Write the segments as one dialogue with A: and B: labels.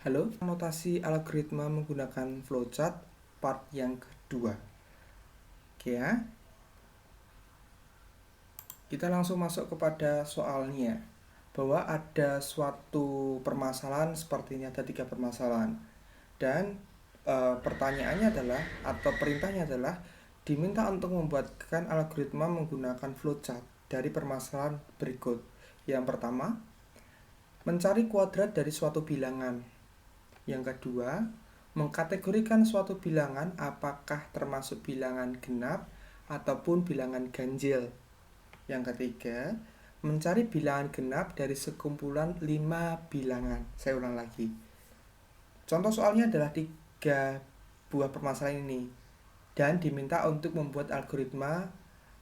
A: Halo, notasi algoritma menggunakan flowchart part yang kedua. Oke ya. Kita langsung masuk kepada soalnya. Bahwa ada suatu permasalahan seperti ini, ada 3 permasalahan. Dan pertanyaannya adalah, atau perintahnya adalah diminta untuk membuatkan algoritma menggunakan flowchart dari permasalahan berikut. Yang pertama, mencari kuadrat dari suatu bilangan. Yang kedua, mengkategorikan suatu bilangan apakah termasuk bilangan genap ataupun bilangan ganjil. Yang ketiga, mencari bilangan genap dari sekumpulan 5 bilangan. Saya ulang lagi. Contoh soalnya adalah 3 buah permasalahan ini dan diminta untuk membuat algoritma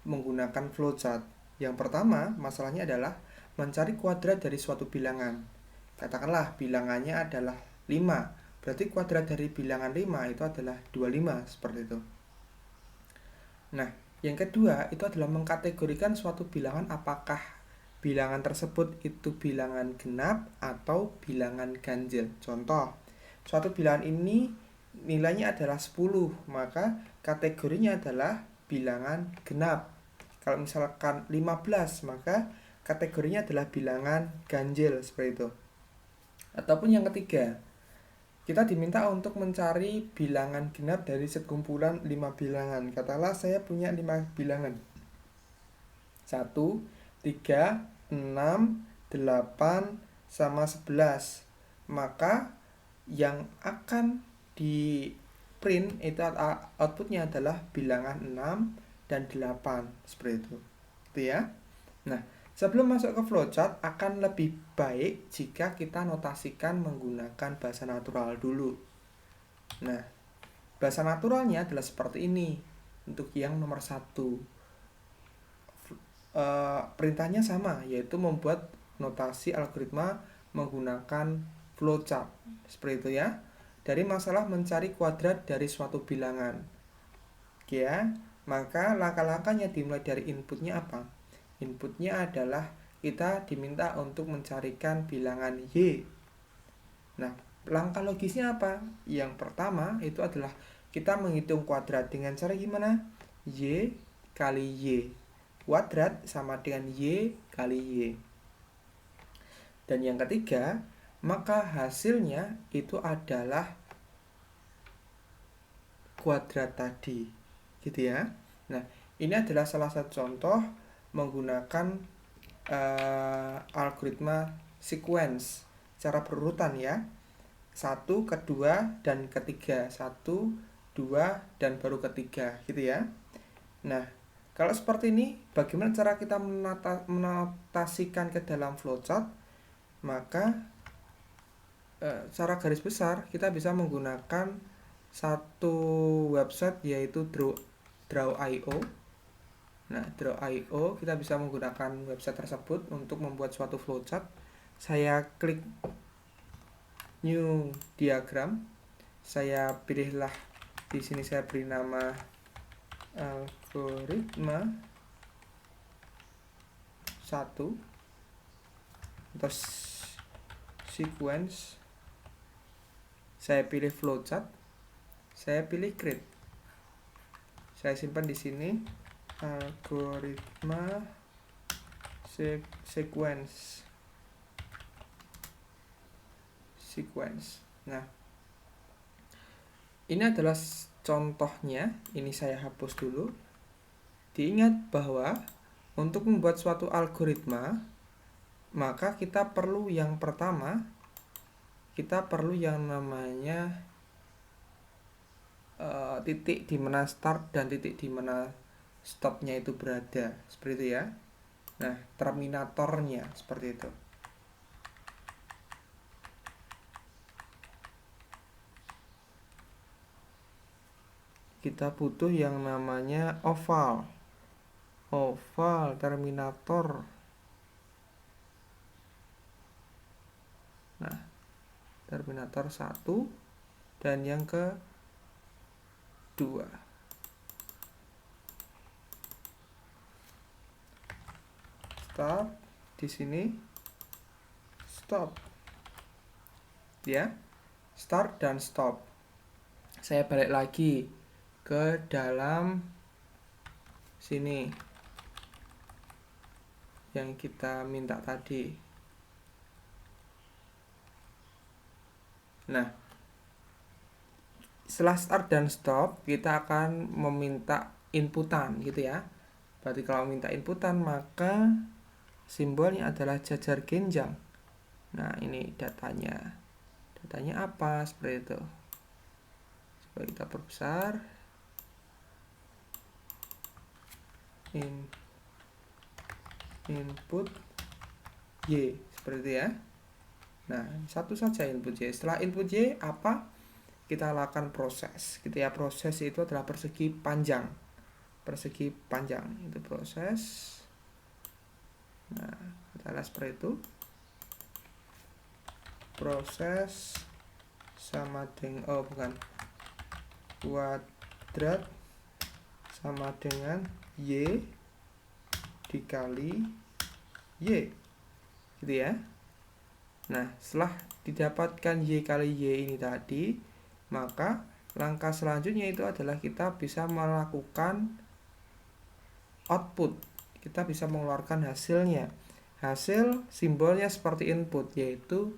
A: menggunakan flowchart. Yang pertama, masalahnya adalah mencari kuadrat dari suatu bilangan. Katakanlah bilangannya adalah 5. Berarti kuadrat dari bilangan 5 itu adalah 25, seperti itu. Nah, yang kedua itu adalah mengkategorikan suatu bilangan apakah bilangan tersebut itu bilangan genap atau bilangan ganjil. Contoh, suatu bilangan ini nilainya adalah 10, maka kategorinya adalah bilangan genap. Kalau misalkan 15, maka kategorinya adalah bilangan ganjil, seperti itu. Ataupun yang ketiga, kita diminta untuk mencari bilangan genap dari sekumpulan 5 bilangan. Katakanlah saya punya 5 bilangan. 1, 3, 6, 8, sama 11. Maka yang akan di print itu outputnya adalah bilangan 6 dan 8, seperti itu. Gitu ya. Nah, sebelum masuk ke flowchart akan lebih baik jika kita notasikan menggunakan bahasa natural dulu. Nah, bahasa naturalnya adalah seperti ini. Untuk yang nomor 1, perintahnya sama, yaitu membuat notasi algoritma menggunakan flowchart, seperti itu ya. Dari masalah mencari kuadrat dari suatu bilangan. Oke ya, maka langkah-langkahnya dimulai dari inputnya apa? Inputnya adalah kita diminta untuk mencarikan bilangan Y. Nah, langkah logisnya apa? Yang pertama itu adalah kita menghitung kuadrat dengan cara gimana? Y kali Y. Kuadrat sama dengan Y kali Y. Dan yang ketiga, maka hasilnya itu adalah kuadrat tadi. Gitu ya. Nah, ini adalah salah satu contoh menggunakan algoritma sequence cara berurutan ya. 1, kedua, dan ketiga. 1, 2, dan baru ketiga, gitu ya. Nah, kalau seperti ini, bagaimana cara kita menotasikan ke dalam flowchart? Maka secara garis besar kita bisa menggunakan satu website yaitu Draw.io. Nah, Draw.io kita bisa menggunakan website tersebut untuk membuat suatu flowchart. Saya klik new diagram. Saya pilihlah di sini, saya beri nama algoritma 1 atau sequence. Saya pilih flowchart. Saya pilih create. Saya simpan di sini algoritma sequence. Nah, ini adalah contohnya. Ini saya hapus dulu. Diingat bahwa untuk membuat suatu algoritma, maka kita perlu yang pertama, kita perlu yang namanya titik di mana start dan titik di mana stopnya itu berada, seperti itu ya. Nah, terminatornya seperti itu. Kita butuh yang namanya oval terminator. Nah, terminator 1 dan yang kedua. Start di sini, stop. Ya. start dan stop. Saya balik lagi ke dalam sini yang kita minta tadi. Nah, setelah start dan stop, kita akan meminta inputan gitu ya. Berarti kalau minta inputan, maka simbolnya adalah jajar genjang. Nah, ini datanya. Datanya apa? Seperti itu. Coba kita perbesar. Input Y, seperti itu ya. Nah, satu saja input Y. Setelah input Y, apa? Kita lakukan proses gitu ya. Proses itu adalah persegi panjang. Persegi panjang itu proses. Nah, kita lihat seperti itu. Proses sama dengan kuadrat sama dengan Y dikali Y gitu ya. Nah, setelah didapatkan Y kali Y ini tadi, maka langkah selanjutnya itu adalah kita bisa melakukan output. Kita bisa mengeluarkan hasilnya. Hasil simbolnya seperti input, yaitu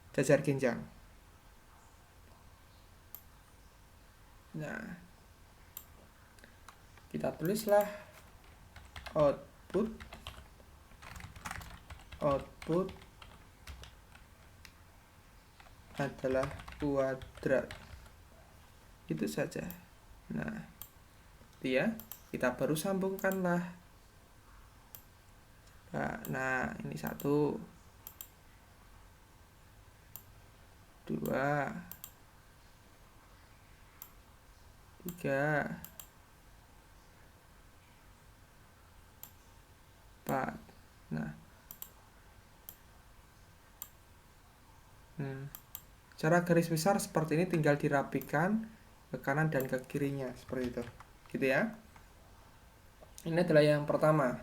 A: jajar genjang. Nah, kita tulislah output adalah kuadrat. Itu saja. Nah, itu ya. Kita baru sambungkanlah. Nah, ini 1, 2, 3, 4. Nah, cara garis besar seperti ini tinggal dirapikan ke kanan dan ke kirinya seperti itu, gitu ya. Ini adalah yang pertama.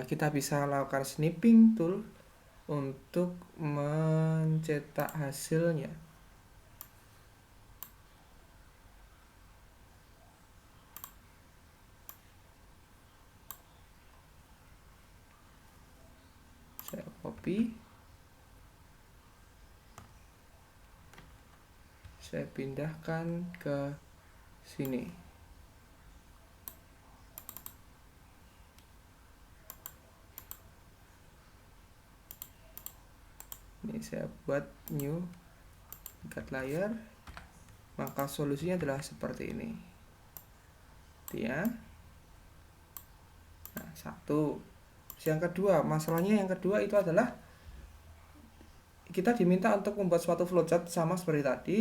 A: Kita bisa lakukan snipping tool untuk mencetak hasilnya. Saya copy, saya pindahkan ke sini. Ini saya buat new cut layer. Maka solusinya adalah seperti ini. Ya. Nah, 1. Yang kedua, masalahnya yang kedua itu adalah kita diminta untuk membuat suatu flowchart sama seperti tadi,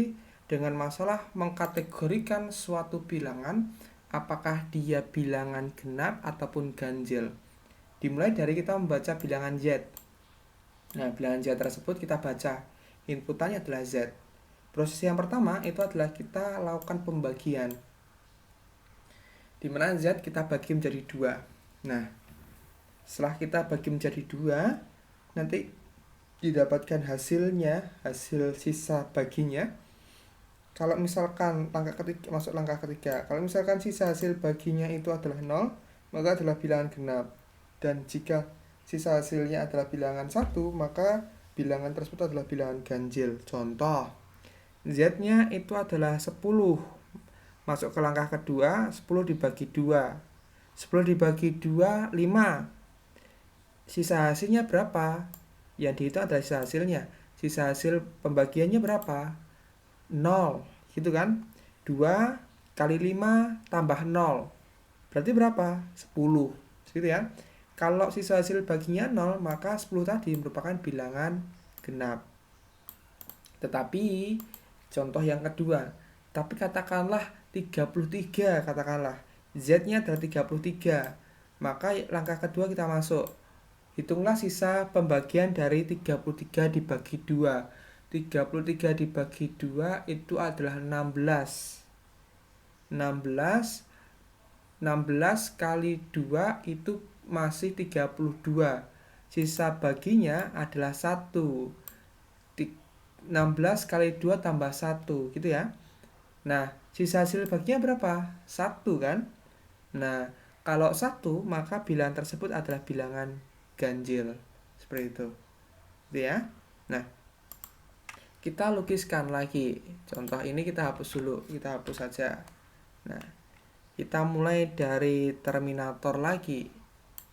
A: dengan masalah mengkategorikan suatu bilangan apakah dia bilangan genap ataupun ganjil. Dimulai dari kita membaca bilangan Z. Nah, bilangan Z tersebut kita baca, inputannya adalah Z. Proses yang pertama itu adalah kita lakukan pembagian, dimana Z kita bagi menjadi 2. Nah, setelah kita bagi menjadi 2, nanti didapatkan hasilnya, hasil sisa baginya. Kalau misalkan masuk langkah ketiga, kalau misalkan sisa hasil baginya itu adalah 0, maka adalah bilangan genap. Dan jika sisa hasilnya adalah bilangan 1, maka bilangan tersebut adalah bilangan ganjil. Contoh, Z-nya itu adalah 10. Masuk ke langkah kedua, 10 dibagi 2. 10 dibagi 2, 5. Sisa hasilnya berapa? Yang dihitung adalah sisa hasilnya. Sisa hasil pembagiannya berapa? 0, gitu kan? 2 kali 5 tambah 0. Berarti berapa? 10, gitu ya. Kalau sisa hasil baginya 0, maka 10 tadi merupakan bilangan genap. Tetapi contoh yang kedua, tapi katakanlah 33, katakanlah Z-nya adalah 33. Maka langkah kedua kita masuk. Hitunglah sisa pembagian dari 33 dibagi 2. 33 dibagi 2 itu adalah 16. 16 kali 2 itu masih 32. sisa baginya adalah 1. 16 kali 2 tambah 1 gitu ya. Nah, sisa hasil baginya berapa? 1 kan? Nah, kalau 1 maka bilangan tersebut adalah bilangan ganjil. Seperti itu. Gitu ya. Nah, kita lukiskan lagi. Contoh ini kita hapus dulu. Kita hapus saja. Nah, kita mulai dari terminator lagi.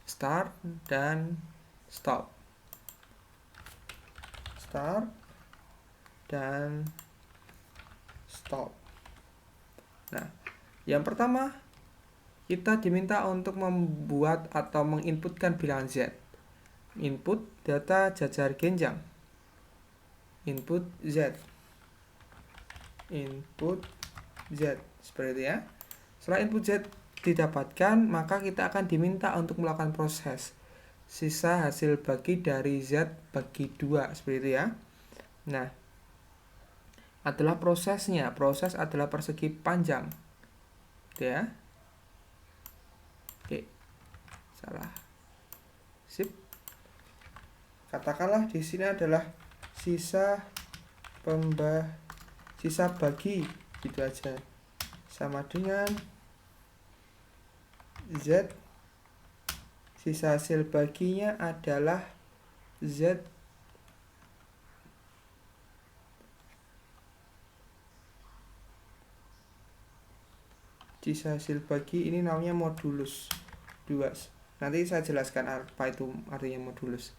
A: Start dan stop. Start dan stop. Nah, yang pertama kita diminta untuk membuat atau menginputkan bilangan Z. Input data jajar genjang. Input Z. Input Z. Seperti itu ya. Setelah input Z didapatkan, maka kita akan diminta untuk melakukan proses sisa hasil bagi dari Z bagi 2. Seperti itu ya. Nah, adalah prosesnya. Proses adalah persegi panjang. Gitu ya. Oke. Salah. Sip. Katakanlah di sini adalah sisa bagi gitu aja. Sama dengan Z, sisa hasil baginya adalah Z sisa hasil bagi ini namanya modulus 2. Nanti saya jelaskan apa itu artinya modulus.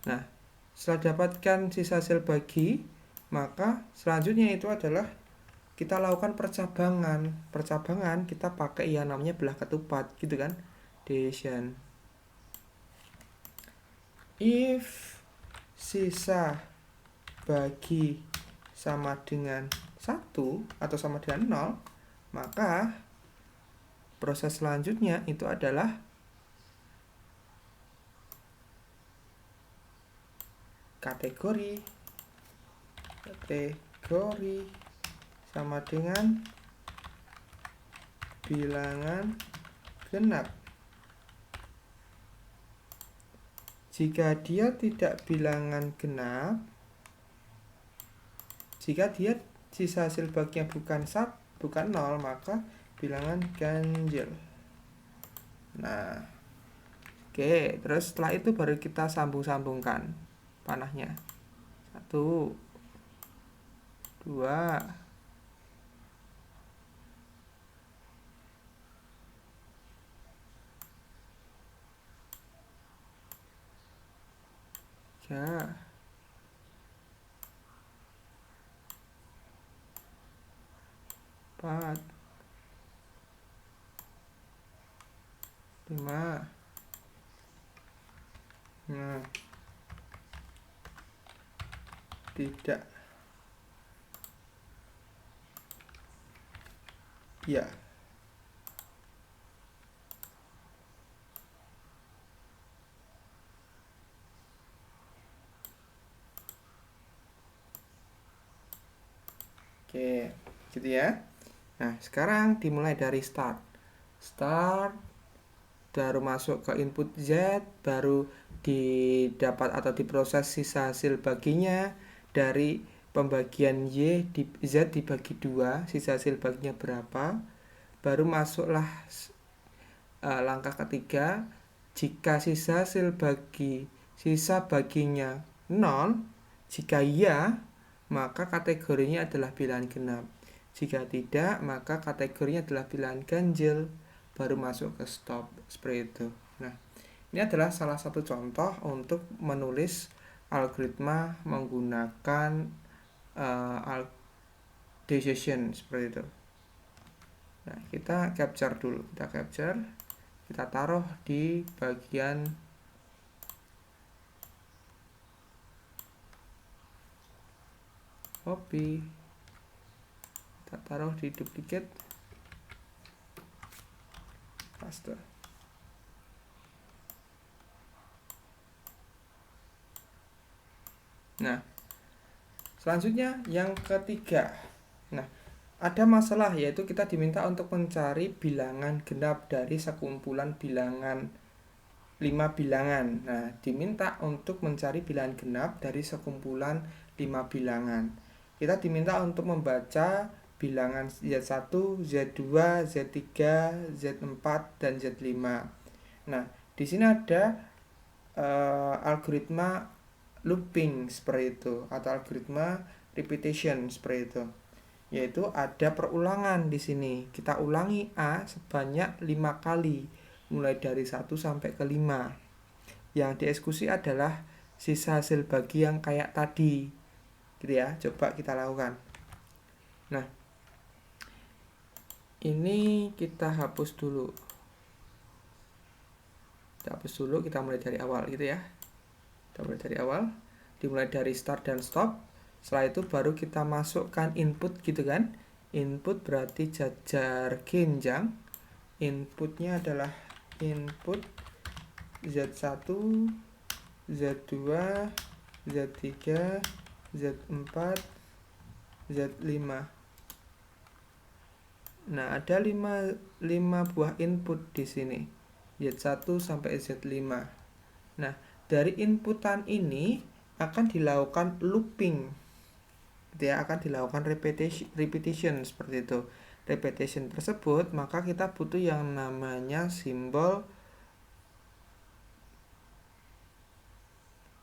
A: Nah, setelah dapatkan sisa hasil bagi, maka selanjutnya itu adalah kita lakukan percabangan. Percabangan kita pakai yang namanya belah ketupat gitu kan. Division. If sisa bagi sama dengan 1 atau sama dengan 0, maka proses selanjutnya itu adalah kategori sama dengan bilangan genap. Jika dia tidak bilangan genap, jika dia sisa hasil baginya bukan 0, maka bilangan ganjil. Nah, oke, terus setelah itu baru kita sambung-sambungkan panahnya. 1, 2, 3, 4, 5. Nah, tidak. Ya. Oke, gitu ya. Nah, sekarang dimulai dari start. Start, baru masuk ke input Z, baru didapat atau diproses sisa hasil baginya dari pembagian Y di Z dibagi 2, sisa hasil baginya berapa. Baru masuklah langkah ketiga, jika sisa baginya 0, jika iya, maka kategorinya adalah bilangan genap. Jika tidak, maka kategorinya adalah bilangan ganjil. Baru masuk ke stop. Seperti itu. Nah, ini adalah salah satu contoh untuk menulis algoritma menggunakan decision seperti itu. Nah, kita capture dulu. Kita taruh di bagian copy. Kita taruh di duplicate, paste. Nah, selanjutnya yang ketiga. Nah, ada masalah yaitu kita diminta untuk mencari bilangan genap dari sekumpulan bilangan 5 bilangan. Nah, diminta untuk mencari bilangan genap dari sekumpulan 5 bilangan. Kita diminta untuk membaca bilangan Z1, Z2, Z3, Z4, dan Z5. Nah, di sini ada algoritma looping seperti itu, atau algoritma repetition seperti itu. Yaitu ada perulangan di sini. Kita ulangi A sebanyak 5 kali, mulai dari 1 sampai ke 5. Yang dieksekusi adalah sisa hasil bagi yang kayak tadi. Gitu ya, coba kita lakukan. Nah, ini kita hapus dulu. Kita mulai dari awal gitu ya. Kita mulai dari awal, dimulai dari start dan stop. Setelah itu baru kita masukkan input gitu kan. Input berarti jajar genjang. Inputnya adalah input Z1, Z2, Z3, Z4, Z5. Nah, ada 5 buah input di sini. Z1 sampai Z5. Nah, dari inputan ini akan dilakukan looping. Dia akan dilakukan repetition seperti itu. Repetition tersebut, maka kita butuh yang namanya simbol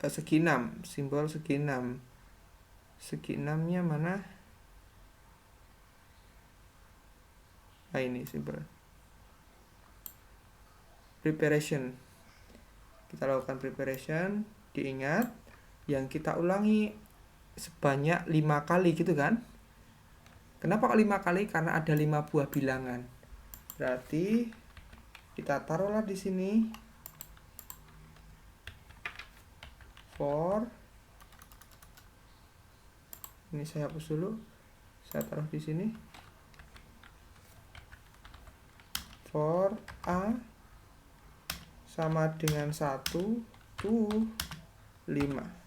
A: segi 6, simbol segi 6. Segi 6-nya mana? Nah, ini simbol preparation. Kita lakukan preparation, diingat yang kita ulangi sebanyak 5 kali gitu kan. Kenapa kok 5 kali? Karena ada 5 buah bilangan. Berarti kita taruhlah di sini for, ini saya hapus dulu, saya taruh di sini for A sama dengan 1 to 5.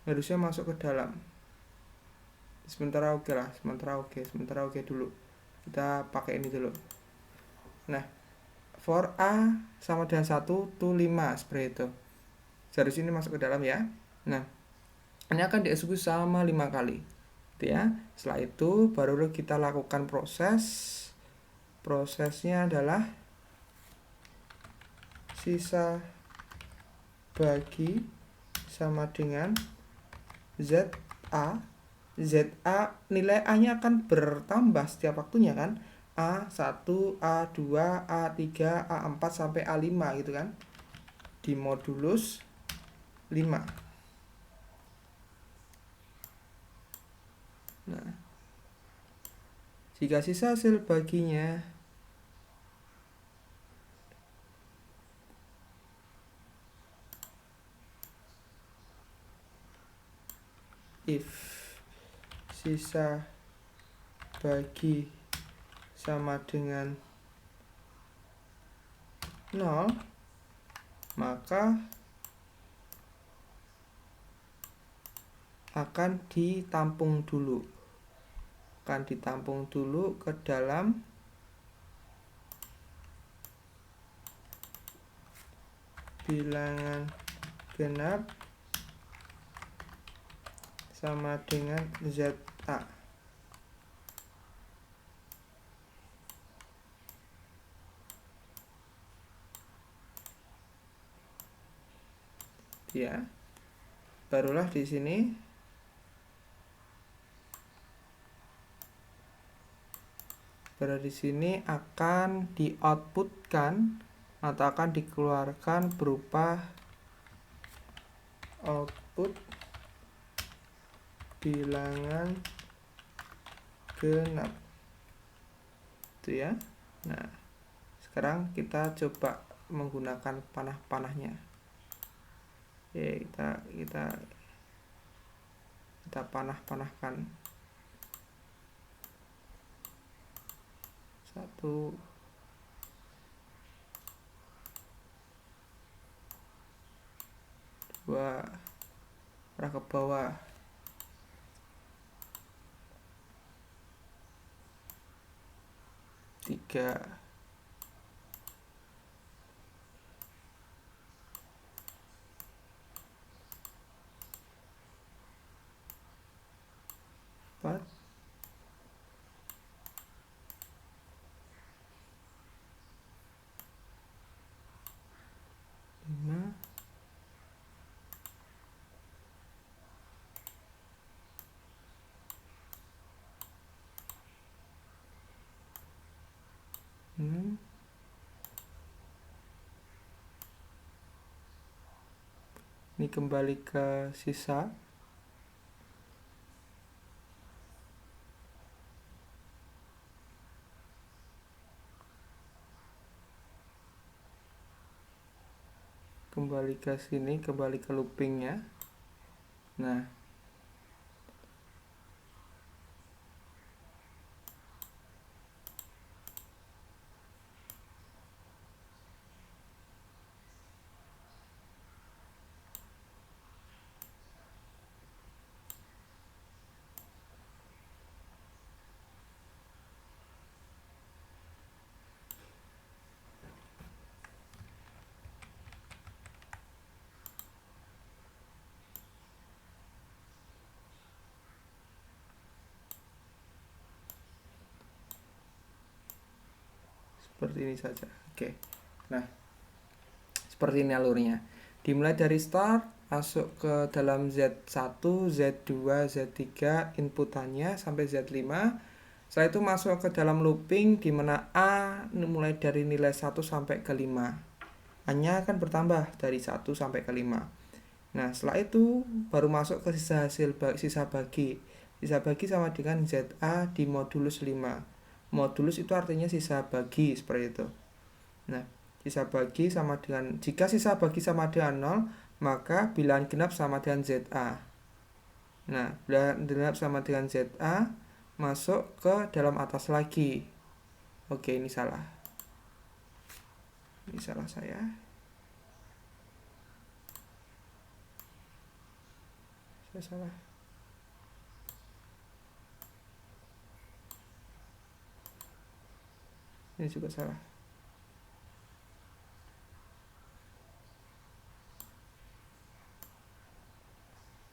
A: Harusnya masuk ke dalam. Sementara oke lah, sementara oke dulu. Kita pakai ini dulu. Nah, for A sama dengan 1 to 5 seperti itu. Seharusnya ini masuk ke dalam ya. Nah, ini akan dieksekusi sama 5 kali. Gitu ya. Setelah itu baru kita lakukan proses. Prosesnya adalah sisa bagi sama dengan ZA. Nilai A-nya akan bertambah setiap waktunya kan. A1, A2, A3, A4 sampai A5 gitu kan. Di modulus 5. Nah, jika sisa hasil baginya if sisa bagi sama dengan 0, maka akan ditampung dulu. Ke dalam bilangan genap sama dengan ZA. Ya. Barulah di sini akan di-outputkan atau akan dikeluarkan berupa output bilangan genap. Itu ya. Nah, sekarang kita coba menggunakan panah-panahnya. Oke, kita panahkan. 1, 2, arah ke bawah. 3, 4, 5, 6. Ini kembali ke sisa. Kembali ke sini, kembali ke loopingnya. Nah, seperti ini saja. Oke. Nah, seperti ini alurnya. Dimulai dari start, masuk ke dalam Z1, Z2, Z3 inputannya sampai Z5. Setelah itu masuk ke dalam looping di mana A mulai dari nilai 1 sampai ke 5. A-nya akan bertambah dari 1 sampai ke 5. Nah, setelah itu baru masuk ke sisa bagi. Sisa bagi sama dengan ZA di modulus 5. Modulus itu artinya sisa bagi, seperti itu. Nah, sisa bagi sama dengan, jika sisa bagi sama dengan 0, maka bilangan genap sama dengan ZA. Nah, bilangan genap sama dengan ZA masuk ke dalam atas lagi. Oke, ini salah. Ini salah saya. Saya salah. Ini juga salah.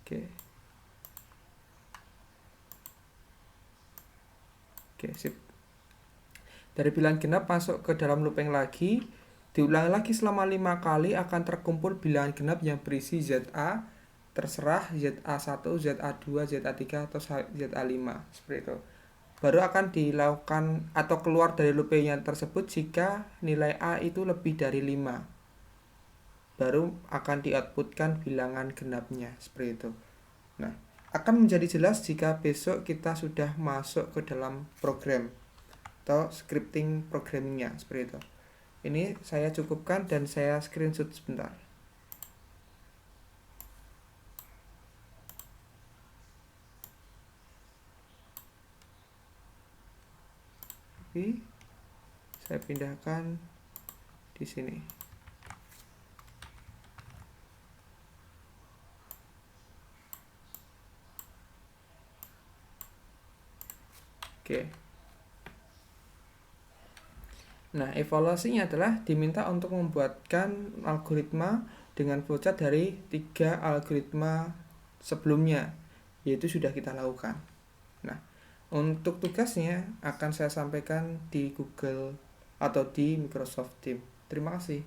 A: Oke. Oke, sip. Dari bilangan genap masuk ke dalam looping lagi. Diulang lagi selama 5 kali akan terkumpul bilangan genap yang berisi ZA. Terserah ZA1, ZA2, ZA3 atau ZA5. Seperti itu. Baru akan dilakukan atau keluar dari looping yang tersebut jika nilai A itu lebih dari 5. Baru akan di-outputkan bilangan genapnya, seperti itu. Nah, akan menjadi jelas jika besok kita sudah masuk ke dalam program atau scripting programmingnya, seperti itu. Ini saya cukupkan dan saya screenshot sebentar. Saya pindahkan di sini. Oke. Nah, evaluasinya adalah diminta untuk membuatkan algoritma dengan flowchart dari 3 algoritma sebelumnya, yaitu sudah kita lakukan. Nah, untuk tugasnya akan saya sampaikan di Google atau di Microsoft Teams. Terima kasih.